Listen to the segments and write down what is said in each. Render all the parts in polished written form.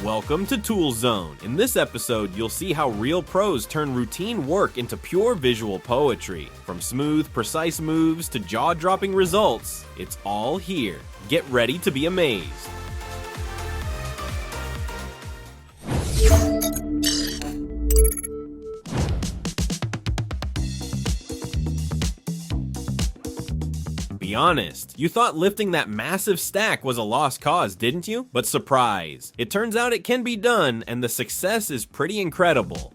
Welcome to Tool Zone. In this episode, you'll see how real pros turn routine work into pure visual poetry. From smooth, precise moves to jaw-dropping results, it's all here. Get ready to be amazed. Be honest, you thought lifting that massive stack was a lost cause, didn't you? But surprise, it turns out it can be done, and the success is pretty incredible.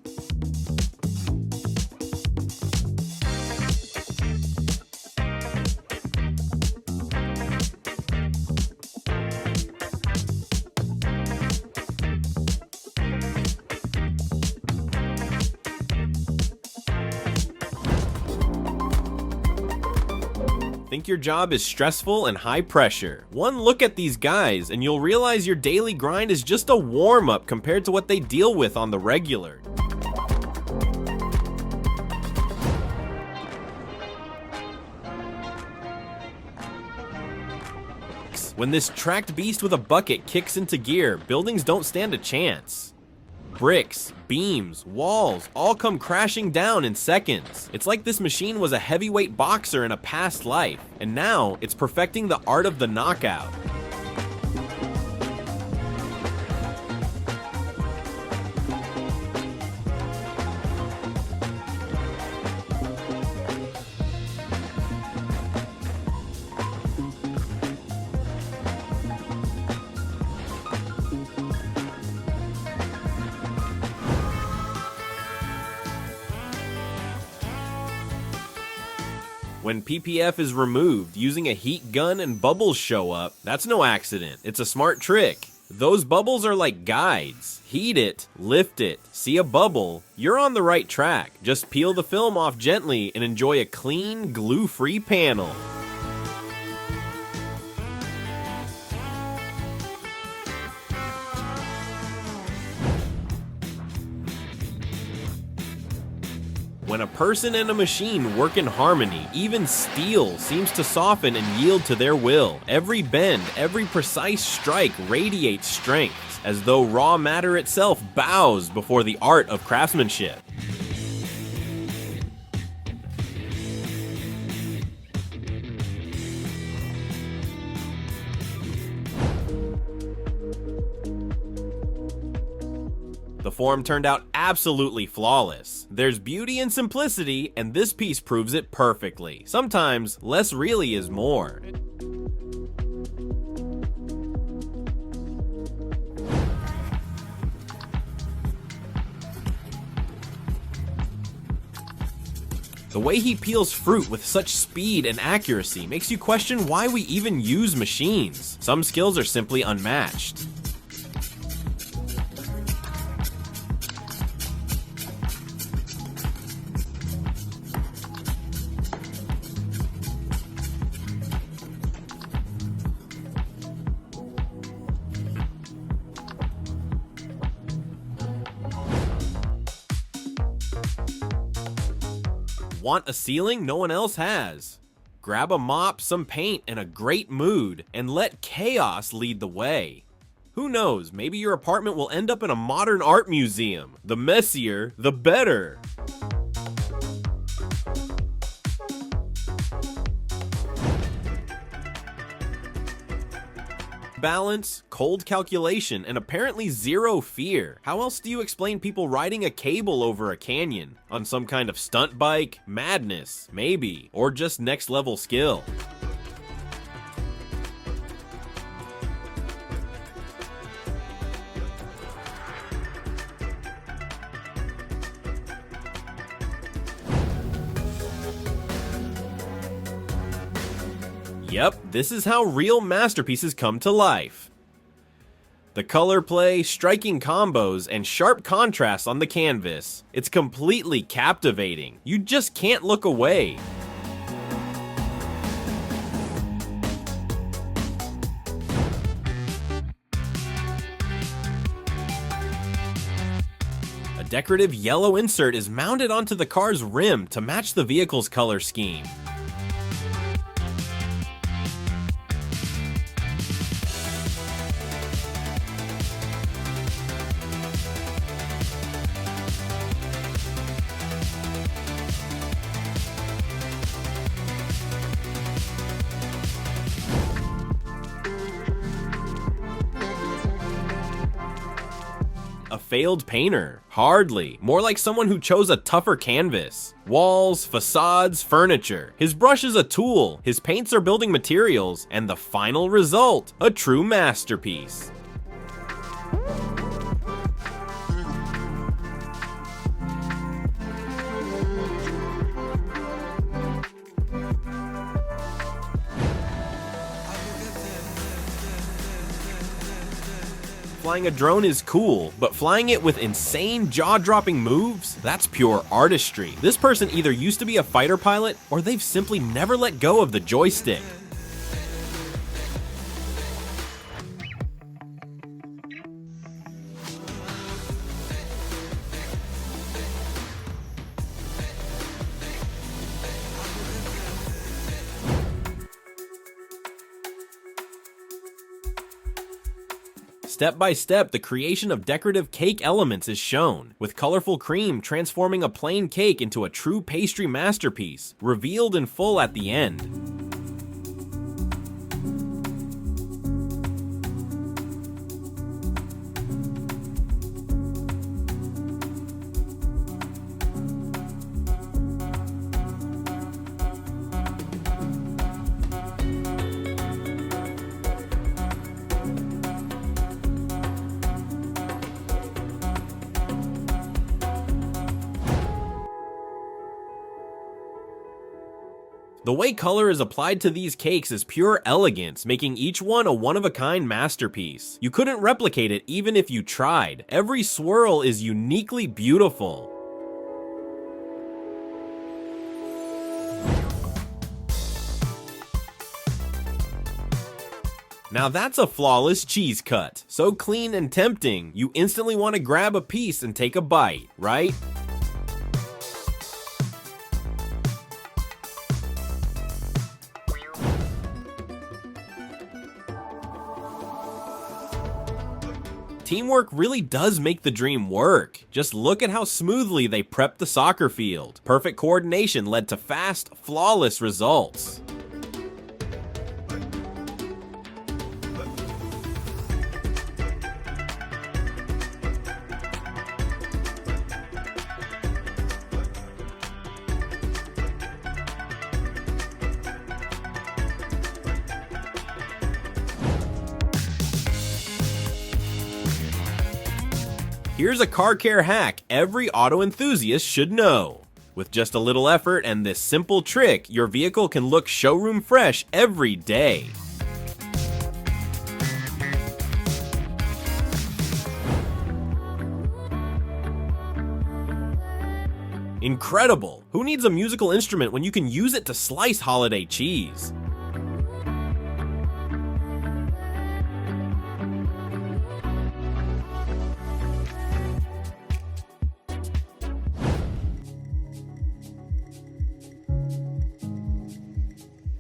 Think your job is stressful and high pressure? One look at these guys and you'll realize your daily grind is just a warm-up compared to what they deal with on the regular. When this tracked beast with a bucket kicks into gear, buildings don't stand a chance. Bricks, beams, walls, all come crashing down in seconds. It's like this machine was a heavyweight boxer in a past life, and now it's perfecting the art of the knockout. When PPF is removed, using a heat gun and bubbles show up, that's no accident, it's a smart trick. Those bubbles are like guides. Heat it, lift it, see a bubble, you're on the right track. Just peel the film off gently and enjoy a clean, glue-free panel. When a person and a machine work in harmony, even steel seems to soften and yield to their will. Every bend, every precise strike radiates strength, as though raw matter itself bows before the art of craftsmanship. The form turned out absolutely flawless. There's beauty in simplicity, and this piece proves it perfectly. Sometimes, less really is more. The way he peels fruit with such speed and accuracy makes you question why we even use machines. Some skills are simply unmatched. Want a ceiling no one else has? Grab a mop, some paint, and a great mood, and let chaos lead the way. Who knows, maybe your apartment will end up in a modern art museum. The messier, the better. Balance, cold calculation, and apparently zero fear. How else do you explain people riding a cable over a canyon? On some kind of stunt bike? Madness, maybe. Or just next level skill. Yep, this is how real masterpieces come to life. The color play, striking combos, and sharp contrasts on the canvas. It's completely captivating. You just can't look away. A decorative yellow insert is mounted onto the car's rim to match the vehicle's color scheme. A failed painter? Hardly. More like someone who chose a tougher canvas. Walls, facades, furniture. His brush is a tool, his paints are building materials, and the final result, a true masterpiece. Flying a drone is cool, but flying it with insane jaw-dropping moves? That's pure artistry. This person either used to be a fighter pilot, or they've simply never let go of the joystick. Step by step, the creation of decorative cake elements is shown, with colorful cream transforming a plain cake into a true pastry masterpiece, revealed in full at the end. The way color is applied to these cakes is pure elegance, making each one a one-of-a-kind masterpiece. You couldn't replicate it even if you tried. Every swirl is uniquely beautiful. Now that's a flawless cheese cut. So clean and tempting, you instantly want to grab a piece and take a bite, right? Teamwork really does make the dream work. Just look at how smoothly they prepped the soccer field. Perfect coordination led to fast, flawless results. Here's a car care hack every auto enthusiast should know. With just a little effort and this simple trick, your vehicle can look showroom fresh every day. Incredible! Who needs a musical instrument when you can use it to slice holiday cheese?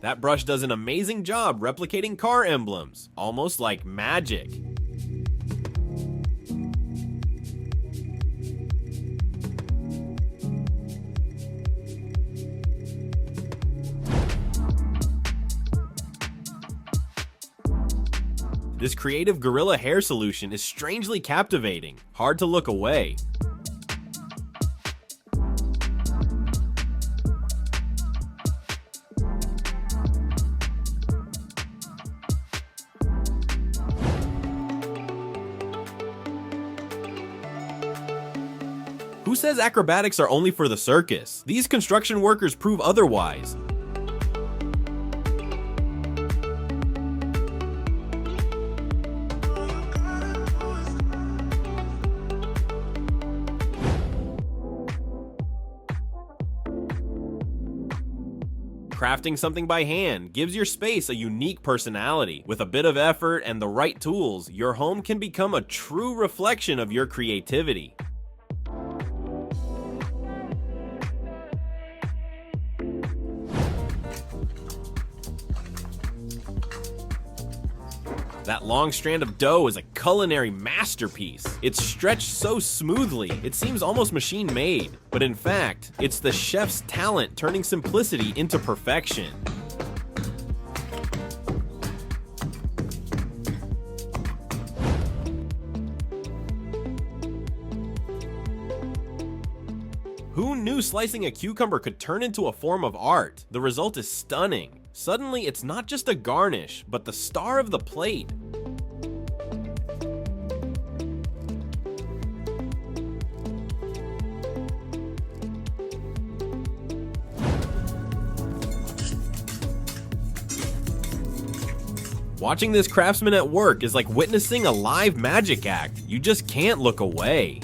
That brush does an amazing job replicating car emblems, almost like magic. This creative gorilla hair solution is strangely captivating, hard to look away. Who says acrobatics are only for the circus? These construction workers prove otherwise. Crafting something by hand gives your space a unique personality. With a bit of effort and the right tools, your home can become a true reflection of your creativity. That long strand of dough is a culinary masterpiece. It's stretched so smoothly, it seems almost machine-made. But in fact, it's the chef's talent turning simplicity into perfection. Who knew slicing a cucumber could turn into a form of art? The result is stunning. Suddenly, it's not just a garnish, but the star of the plate. Watching this craftsman at work is like witnessing a live magic act. You just can't look away.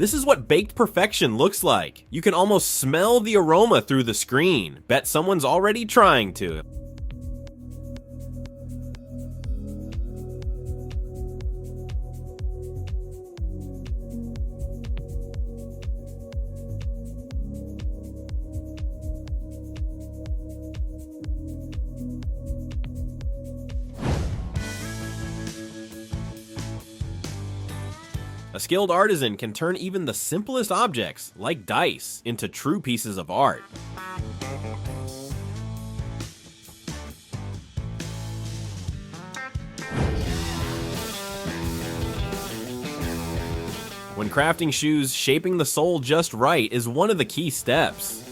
This is what baked perfection looks like. You can almost smell the aroma through the screen. Bet someone's already trying to. A skilled artisan can turn even the simplest objects, like dice, into true pieces of art. When crafting shoes, shaping the sole just right is one of the key steps.